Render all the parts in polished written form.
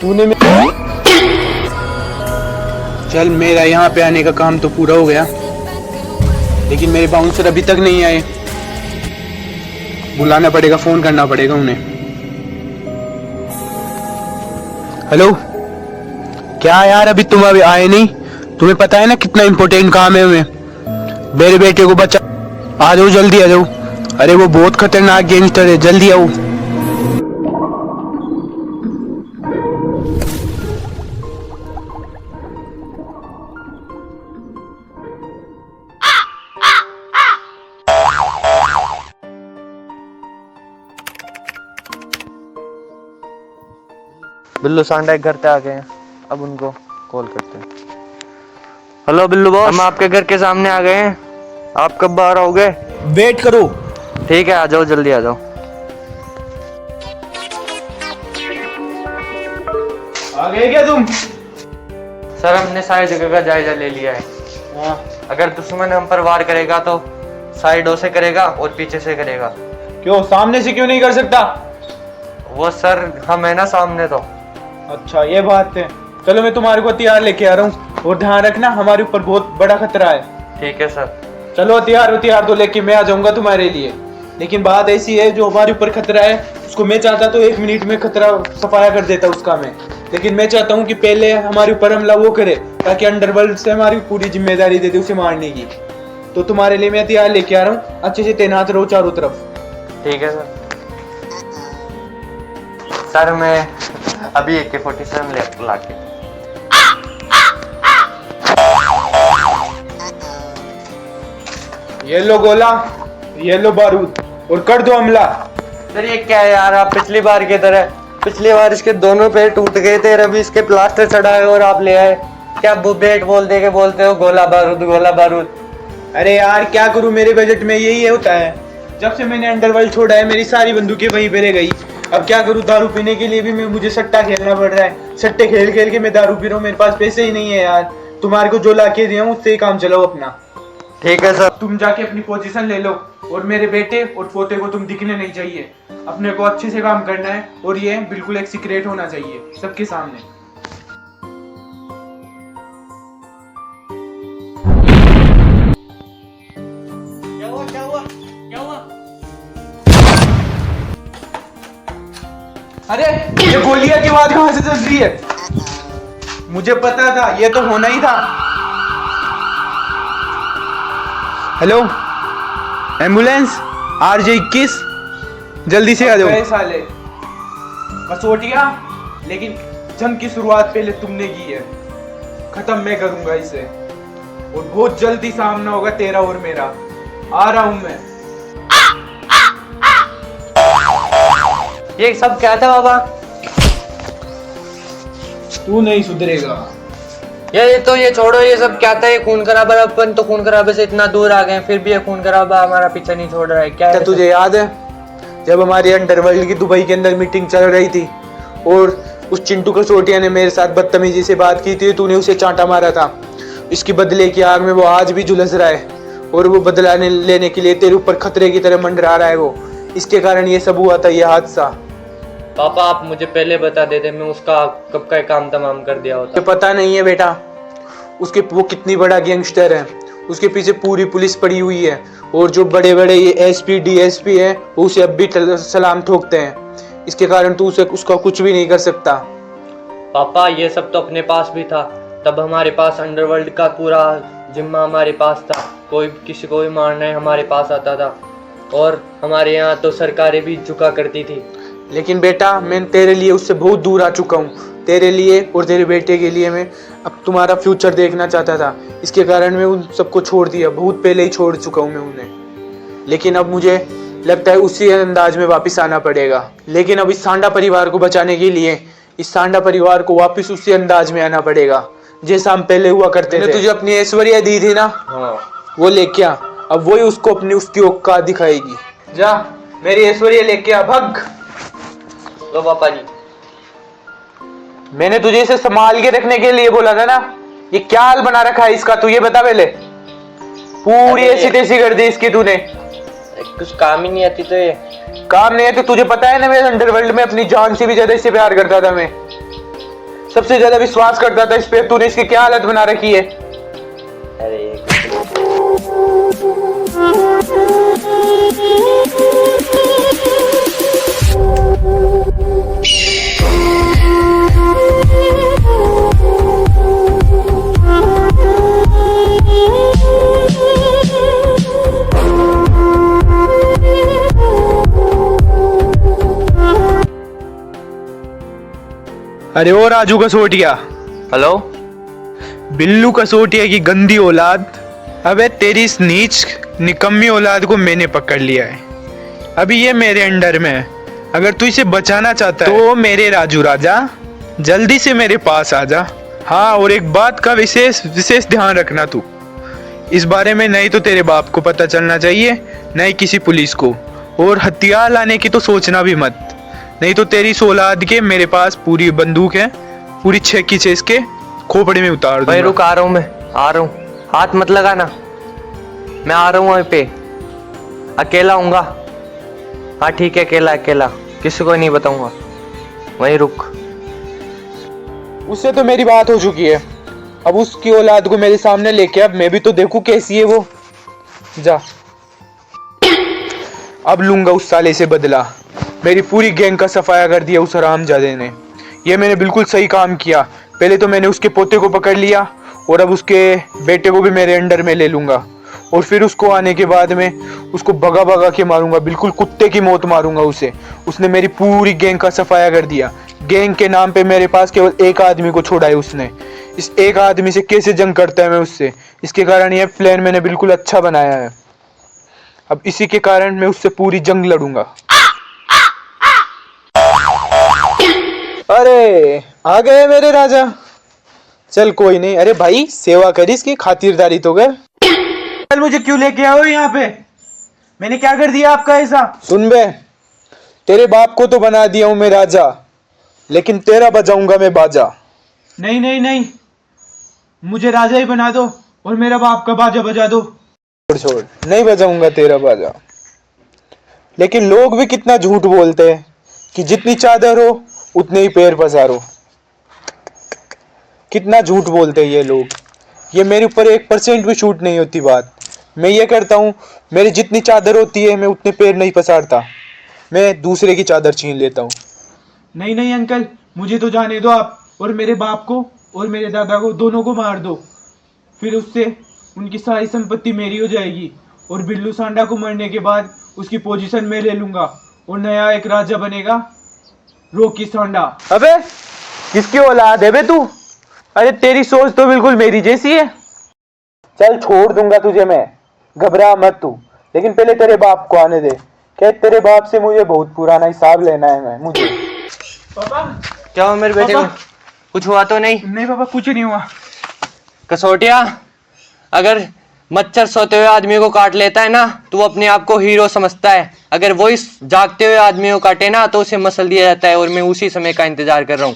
तूने चल, मेरा यहाँ पे आने का काम तो पूरा हो गया, लेकिन मेरे बाउंसर अभी तक नहीं आए। बुलाना पड़ेगा, फोन करना पड़ेगा उन्हें। हेलो, क्या यार, अभी तुम अभी आए नहीं? तुम्हें पता है ना कितना इम्पोर्टेंट काम है हमें। मेरे बेटे को बचा, आ जाओ जल्दी आ जाओ। अरे वो बहुत खतरनाक गैंगस्टर है, जल्दी आओ। बिल्लू सांडा एक घर पे आ गए हैं, अब उनको कॉल करते हैं। हेलो बिल्लू बॉस, हम आपके घर के सामने आ गए हैं, आप कब बाहर आओगे? वेट करो। ठीक है, आ जाओ, जल्दी आ जाओ। आ गए क्या तुम? सर, हमने सारी जगह का जायजा ले लिया है। अगर दुश्मन हम पर वार करेगा तो साइडों से करेगा और पीछे से करेगा। क्यों, सामने से क्यों नहीं कर सकता? वो सर, हम है ना सामने तो। अच्छा, ये बात है। चलो, मैं तुम्हारे को हथियार लेके आ रहा हूँ, और ध्यान रखना हमारे ऊपर बहुत बड़ा खतरा है। ठीक है सर। चलो, हथियार तो लेके मैं आ जाऊंगा तुम्हारे लिए, लेकिन बात ऐसी है, जो हमारे ऊपर खतरा है उसको मैं चाहता तो 1 मिनट में खतरा सफाया कर देता उसका मैं, लेकिन मैं चाहता हूँ कि पहले हमारे ऊपर हमला वो करे, ताकि अंडरवर्ल्ड से हमारी पूरी जिम्मेदारी दे दे उसे मारने की। तो तुम्हारे लिए मैं हथियार लेके आ रहा हूँ, अच्छे से तैनात रहो चारों तरफ। ठीक है सर। सर, मैं अभी AK-47 ले लाके। ये लो गोला, ये लो बारूद, और कर दो हमला। सर, ये क्या है यार, आप पिछली बार की तरह, पिछली बार इसके दोनों पैर टूट गए थे, अभी इसके प्लास्टर चढ़ा है और आप ले आए। क्या बेट बोलते हो गोला बारूद गोला बारूद। अरे यार, क्या करूं, मेरे बजट में यही होता है। जब से मैंने अंडरवर्ल्ड छोड़ा है, मेरी सारी बंदूकें वहीं पे रह गई। अब क्या करूं, दारू पीने के लिए भी मुझे सट्टा खेलना पड़ रहा है। सट्टे खेल खेल के मैं दारू पी रहा हूं, मेरे पास पैसे ही नहीं है यार। तुम्हारे को जो लाके दिया हूं उससे ही काम चलाओ अपना। ठीक है सर। तुम जाके अपनी पोजीशन ले लो, और मेरे बेटे और पोते को तुम दिखने नहीं चाहिए। अपने को अच्छे से काम करना है, और ये बिल्कुल एक सीक्रेट होना चाहिए सबके सामने। क्या हुआ? अरे, ये गोलियां की आवाज कहां से चल रही है? मुझे पता था, ये तो होना ही था। हेलो, एम्बुलेंस RJ-21, जल्दी से आ जाओ। साले कसौटिया, लेकिन जंग की शुरुआत पहले तुमने की है, खत्म मैं करूंगा इसे, और बहुत जल्दी सामना होगा तेरा और मेरा। आ रहा हूं मैं। ये सब क्या था बाबा? तू नहीं सुधरेगा। ये छोड़ो, ये सब क्या था? ये खून खराबा, अपन तो खून खराबे से इतना दूर आ गए, फिर भी ये खून खराबा हमारा पीछा नहीं छोड़ रहा है। क्या है? तुझे याद है जब हमारी अंडरवर्ल्ड की दुबई के अंदर मीटिंग चल रही थी, और उस चिंटू कसोटिया ने मेरे साथ बदतमीजी से बात की थी, तूने उसे चांटा मारा था। इसकी बदले की आग में वो आज भी झुलस रहा है, और वो बदला लेने के लिए तेरे ऊपर खतरे की तरह मंडरा रहा है वो। इसके कारण ये सब हुआ था, ये हादसा। पापा, आप मुझे पहले बता देते, मैं उसका कब का काम तमाम कर दिया होता। पता नहीं है बेटा, वो कितनी बड़ा गैंगस्टर है, उसके पीछे पूरी पुलिस पड़ी हुई है, और जो बड़े बड़े ये SP DSP है वो उसे अब भी सलाम ठोकते हैं। इसके कारण तू उसका कुछ भी नहीं कर सकता। पापा, ये सब तो अपने पास भी था, तब हमारे पास अंडरवर्ल्ड का पूरा जिम्मा हमारे पास था, कोई किसी को भी मारना है हमारे पास आता था, और हमारे यहाँ तो सरकारें भी झुका करती थी। लेकिन बेटा, मैं तेरे लिए उससे बहुत दूर आ चुका हूँ। तेरे लिए और तेरे बेटे के लिए मैं अब तुम्हारा फ्यूचर देखना चाहता था, इसके कारण मैं उन सबको छोड़ दिया, बहुत पहले ही छोड़ चुका हूँ मैं उन्हें। लेकिन अब मुझे लगता है उसी अंदाज में वापस आना पड़ेगा। लेकिन अब इस सांडा परिवार को बचाने के लिए इस सांडा परिवार को वापस उसी अंदाज में आना पड़ेगा जैसा हम पहले हुआ करते थे। तुझे अपनी ऐश्वर्या दी थी ना, वो लेके आ, अब वही उसको अपनी उसकी औकात दिखाएगी। जा, मेरी ऐश्वर्या लेके आ, भग। लो पापा जी। मैंने तुझे इसे संभाल के रखने के लिए बोला था ना, ये क्या हाल बना रखा है इसका, तू ये बता पहले। पूरी ऐसी तैसी कर दी इसकी तूने। कुछ काम ही नहीं आती तो ये काम नहीं है तो तुझे पता है ना, मैं अंडरवर्ल्ड में अपनी जान से भी ज्यादा इससे प्यार करता था मैं। सबसे ज्यादा विश्वास करता था इस पे, तूने इसकी क्या हालत बना रखी है। अरे अरे ओ राजू कसोटिया, हेलो। बिल्लू कसोटिया की गंदी औलाद, अबे तेरी इस नीच निकम्मी औलाद को मैंने पकड़ लिया है। अभी ये मेरे अंडर में है। अगर तू इसे बचाना चाहता है तो मेरे राजू राजा जल्दी से मेरे पास आ जा। हाँ, और एक बात का विशेष विशेष ध्यान रखना तू, इस बारे में नहीं तो तेरे बाप को पता चलना चाहिए, नहीं किसी पुलिस को, और हथियार लाने की तो सोचना भी मत, नहीं तो तेरी इस औलाद के मेरे पास पूरी बंदूक है, पूरी 6 की 6 के खोपड़े में उतार भाई दूंगा। रुक, आ रहा हूँ, मैं आ रहा हूँ, हाथ मत लगाना, मैं आ रहा हूँ वहीं पे, अकेला हूँगा। हाँ ठीक है, अकेला अकेला, किसी को नहीं बताऊंगा, वहीं रुक। उससे तो मेरी बात हो चुकी है, अब उसकी औलाद को मेरे सामने लेके अब मैं भी तो देखूं कैसी है वो। जा, अब लूंगा उस साले से बदला। मेरी पूरी गैंग का सफाया कर दिया उस हरामजादे ने। ये मैंने बिल्कुल सही काम किया। पहले तो मैंने उसके पोते को पकड़ लिया और अब उसके बेटे को भी मेरे अंडर में ले लूंगा, और फिर उसको आने के बाद में उसको भगा भगा के मारूंगा, बिल्कुल कुत्ते की मौत मारूंगा उसे। उसने मेरी पूरी गैंग का सफाया कर दिया। गैंग के नाम पे मेरे पास केवल एक आदमी को छोड़ा है उसने। इस एक आदमी से कैसे जंग करता है मैं उससे, इसके कारण यह प्लान मैंने बिल्कुल अच्छा बनाया है। अब इसी के कारण मैं उससे पूरी जंग लड़ूंगा। अरे आ गए मेरे राजा, चल कोई नहीं। अरे भाई सेवा करी, इसकी खातिरदारी तो कर। चल, मुझे क्यों लेके आओ यहाँ पे, मैंने क्या कर दिया आपका ऐसा? सुन बे, तेरे बाप को तो बना दिया हूं मैं राजा, लेकिन तेरा बजाऊंगा मैं बाजा। नहीं नहीं नहीं, मुझे राजा ही बना दो और मेरा बाप का बाजा बजा दो। छोड़ छोड़, नहीं बजाऊंगा तेरा बाजा। लेकिन लोग भी कितना झूठ बोलते हैं कि जितनी चादर हो उतने ही पैर पसारो। कितना झूठ बोलते हैं ये लोग। ये मेरे ऊपर 1% भी शूट नहीं होती बात। मैं ये करता हूँ, मेरी जितनी चादर होती है मैं उतने पैर नहीं पसारता, मैं दूसरे की चादर छीन लेता हूँ। नहीं नहीं अंकल, मुझे तो जाने दो आप, और मेरे बाप को और मेरे दादा को दोनों को मार दो, फिर उससे उनकी सारी संपत्ति मेरी हो जाएगी, और बिल्लू सांडा को मरने के बाद उसकी पोजीशन मैं ले लूंगा और नया एक राजा बनेगा, रॉकी सांडा। अबे किसकी औलाद है बे तू? अरे तेरी सोच तो बिल्कुल मेरी जैसी है। चल छोड़ दूंगा तुझे मैं, घबरा मत तू, लेकिन पहले तेरे बाप को आने दे। क्या तेरे बाप से मुझे बहुत पुराना हिसाब लेना है मैं मुझे। पापा क्या हुआ मेरे बेटे को? कुछ हुआ तो नहीं? नहीं पापा, कुछ नहीं हुआ। कसोटिया, अगर मच्छर सोते हुए आदमी को काट लेता है ना तो वो अपने आप को हीरो समझता है, अगर वो इस जागते हुए आदमी को काटे ना तो उसे मसल दिया जाता है, और मैं उसी समय का इंतजार कर रहा हूँ।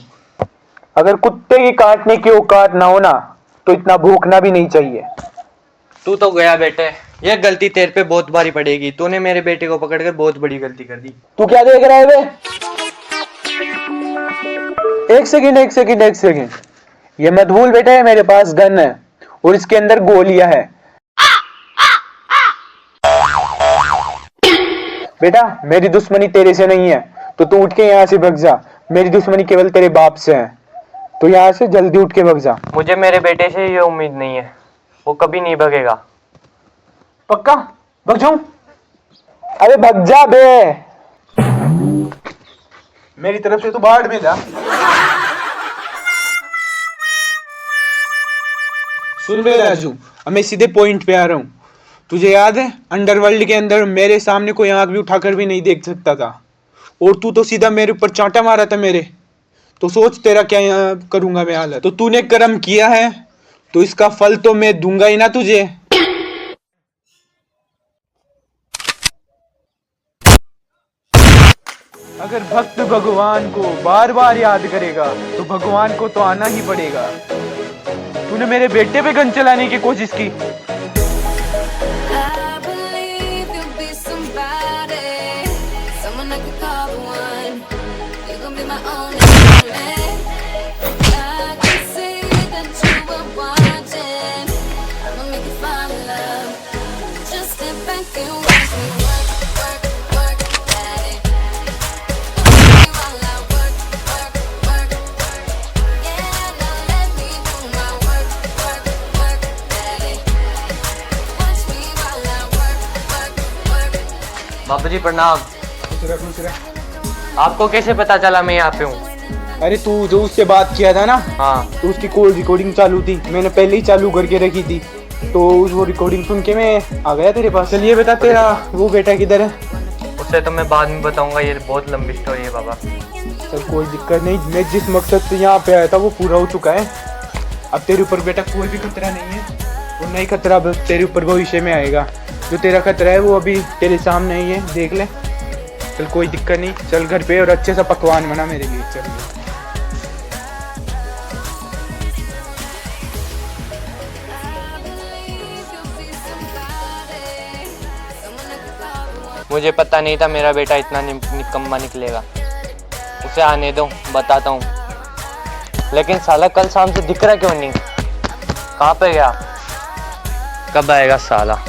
अगर कुत्ते की काटने की औकात ना हो ना तो इतना भूखना भी नहीं चाहिए। तू तो गया बेटे, यह गलती तेरे पे बहुत भारी पड़ेगी, तूने मेरे बेटे को पकड़कर बहुत बड़ी गलती कर दी। तू क्या देख रहा है बे? एक सेकंड एक सेकंड एक सेकंड, ये मत भूल बेटा, मेरे पास गन है और इसके अंदर गोलियां हैं। बेटा मेरी दुश्मनी तेरे से नहीं है, तो तू उठ के यहाँ से भग जा। मेरी दुश्मनी केवल तेरे बाप से है, तो यहाँ से जल्दी उठ के भग जा। मुझे मेरे बेटे से ये उम्मीद नहीं है, वो कभी नहीं भगेगा। पक्का भग जाऊं? अरे भग जा बे, मेरी तरफ से तो बाढ़ में जा। सुन बे राजू, अब मैं सीधे पॉइंट पे आ रहा हूँ। तुझे याद है अंडरवर्ल्ड के अंदर मेरे सामने कोई आंख भी उठाकर भी नहीं देख सकता था, और तू तो सीधा मेरे ऊपर चांटा मारा था मेरे। तो सोच तेरा क्या करूंगा मैं हालत। तो तूने कर्म किया है तो इसका फल तो मैं दूंगा ही ना तुझे। अगर भक्त भगवान को बार बार याद करेगा तो भगवान को तो आना ही पड़ेगा। तूने मेरे बेटे पे गन चलाने की कोशिश की। Someone I could call the one. You're gonna be my only. बाबू जी प्रणाम। खुश रह। आपको कैसे पता चला मैं यहाँ पे हूँ? अरे तू जो उससे बात किया था ना, हाँ तो उसकी कॉल रिकॉर्डिंग चालू थी, मैंने पहले ही चालू करके रखी थी, तो वो रिकॉर्डिंग सुन के मैं आ गया तेरे पास। चलिए बता, तेरा वो बेटा किधर है? उससे तो मैं बाद में बताऊंगा, ये बहुत लंबी स्टोरी है बाबा। चल कोई दिक्कत नहीं, मैं जिस मकसद से यहाँ पे आया था वो पूरा हो चुका है। अब तेरे ऊपर बेटा कोई भी खतरा नहीं है, और नहीं खतरा बस तेरे ऊपर भविष्य में आएगा। जो तेरा खतरा है वो अभी तेरे सामने ही है, देख ले। चल कोई दिक्कत नहीं, चल घर पे और अच्छे सा पकवान बना मेरे लिए। चल मुझे पता नहीं था मेरा बेटा इतना निकम्मा निकलेगा। उसे आने दो, बताता हूँ। लेकिन साला कल शाम से दिख रहा क्यों नहीं? कहाँ पे गया? कब आएगा साला?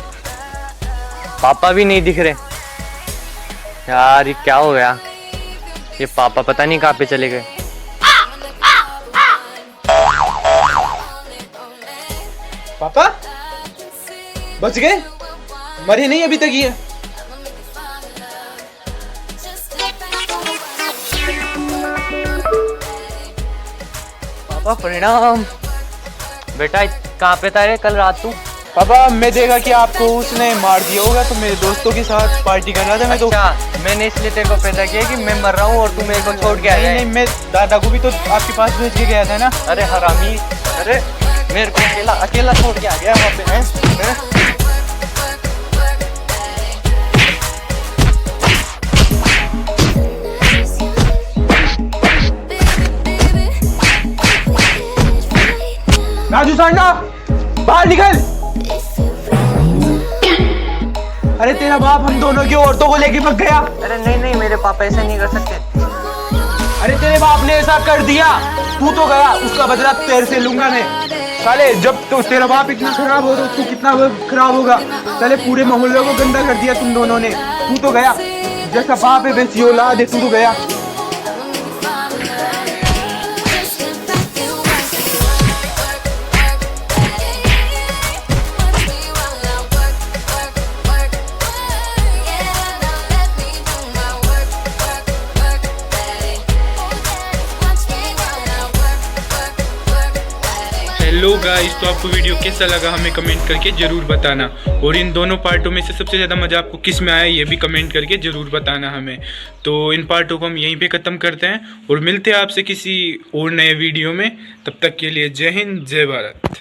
पापा भी नहीं दिख रहे यार, ये क्या हो गया? ये पापा पता नहीं कहाँ पे चले गए। पापा बच गए? मरे नहीं अभी तक ये? पापा प्रणाम। बेटा कहाँ पे था रे कल रात तू? पापा मैं देखा कि आपको उसने मार दिया होगा, तो मेरे दोस्तों के साथ पार्टी कर रहा था मैं। तो अच्छा, मैंने इसलिए तेरे को पैदा किया कि मैं मर रहा हूँ और तू मेरे को छोड़ के आ नहीं जाए। नहीं, मैं दादा को भी तो आपके पास भेज के गया था ना। अरे हरामी, अरे मेरे को अकेला अकेला छोड़ के आ गया वहाँ पे हैं? राजू सांडा बाहर निकल। अरे तेरा बाप हम दोनों की औरतों को लेके भाग गया। अरे नहीं नहीं, मेरे पापा ऐसे नहीं कर सकते। अरे तेरे बाप ने ऐसा कर दिया, तू तो गया, उसका बदला तेरे से लूंगा मैं। साले जब तो तेरा बाप इतना खराब हो तो तू कितना खराब होगा। साले पूरे मोहल्ले को गंदा कर दिया तुम दोनों ने। तू तो गया, जैसा बाप है वैसी औलाद है, तू तो गया। हेलो गाइस, तो आपको वीडियो कैसा लगा हमें कमेंट करके ज़रूर बताना, और इन दोनों पार्टों में से सबसे ज़्यादा मज़ा आपको किस में आया ये भी कमेंट करके ज़रूर बताना हमें। तो इन पार्टों को हम यहीं पे ख़त्म करते हैं और मिलते हैं आपसे किसी और नए वीडियो में। तब तक के लिए जय हिंद, जय भारत।